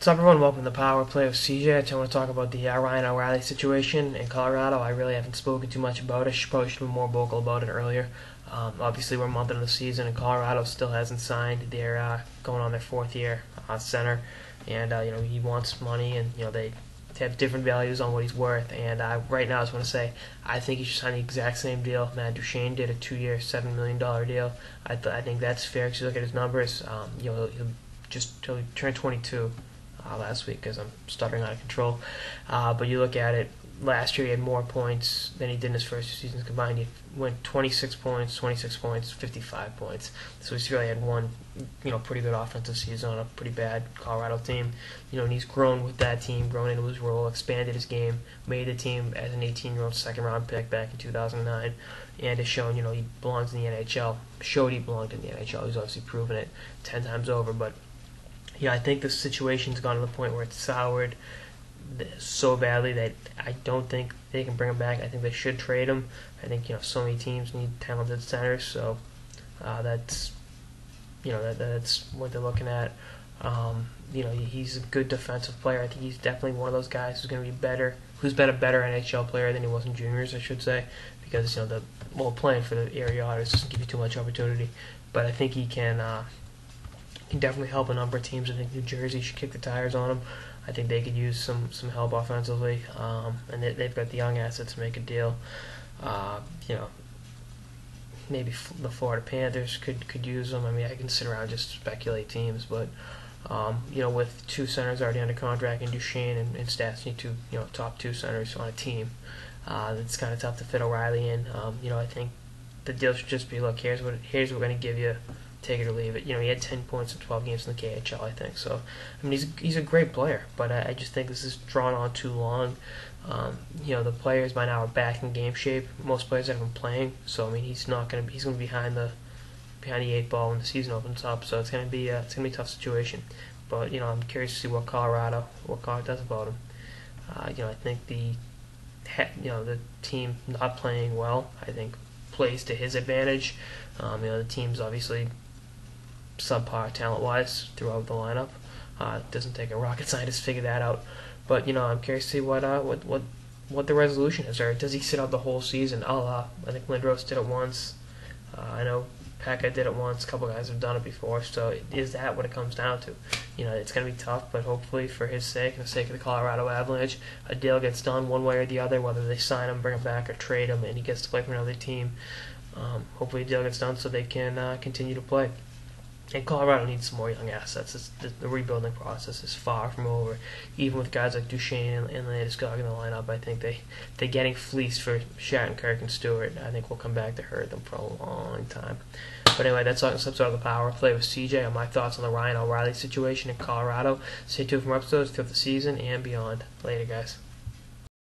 So everyone, welcome to the Power Play with CJ. I just want to talk about the Ryan O'Reilly situation in Colorado. I really haven't spoken too much about it. Probably should have been more vocal about it earlier. Obviously, we're a month into the season, and Colorado still hasn't signed. They're going on their fourth year center, and he wants money, and they have different values on what he's worth. And right now, I just want to say I think he should sign the exact same deal. Matt Duchene did a 2-year, $7 million deal. I think that's fair. Because you look at his numbers, he'll turn 22 last week because I'm stuttering out of control. But you look at it, last year he had more points than he did in his first 2 seasons combined. He went 26 points, 55 points. So he's really had one, pretty good offensive season on a pretty bad Colorado team. And he's grown with that team, grown into his role, expanded his game, made the team as an 18-year-old second-round pick back in 2009, and has shown, he belongs in the NHL. Showed he belonged in the NHL. He's obviously proven it 10 times over, but I think the situation's gone to the point where it's soured so badly that I don't think they can bring him back. I think they should trade him. I think so many teams need talented centers, so that's that's what they're looking at. He's a good defensive player. I think he's definitely one of those guys who's going to be better, who's been a better NHL player than he was in juniors, I should say, because playing for the area Otters doesn't give you too much opportunity. But I think he can definitely help a number of teams. I think New Jersey should kick the tires on him. I think they could use some help offensively, and they've got the young assets to make a deal. Maybe the Florida Panthers could use them. I mean, I can sit around and just speculate teams, but with 2 centers already under contract and Duchene and Stastny, top 2 centers on a team, it's kind of tough to fit O'Reilly in. I think the deal should just be, look, here's what we're going to give you. Take it or leave it. He had 10 points in 12 games in the KHL, I think. So, I mean, he's a great player, but I just think this is drawn on too long. The players by now are back in game shape. Most players haven't been playing, so I mean, he's going to be behind the 8 ball when the season opens up. So it's going to be a tough situation. But I'm curious to see what Colorado does about him. I think the team not playing well, I think, plays to his advantage. The team's obviously subpar talent-wise throughout the lineup. It doesn't take a rocket scientist to figure that out. But I'm curious to see what the resolution is. Or does he sit out the whole season? I think Lindros did it once. I know Pekka did it once. A couple guys have done it before. So is that what it comes down to? It's going to be tough, but hopefully for his sake and the sake of the Colorado Avalanche, a deal gets done one way or the other, whether they sign him, bring him back, or trade him, and he gets to play for another team. Hopefully a deal gets done so they can continue to play. And Colorado needs some more young assets. The rebuilding process is far from over. Even with guys like Duchene and Landeskog in the lineup, I think they're getting fleeced for Shattenkirk and Stewart. I think we'll come back to hurt them for a long time. But anyway, that's all this episode of the Power Play with CJ on my thoughts on the Ryan O'Reilly situation in Colorado. Stay tuned for more episodes throughout the season and beyond. Later, guys.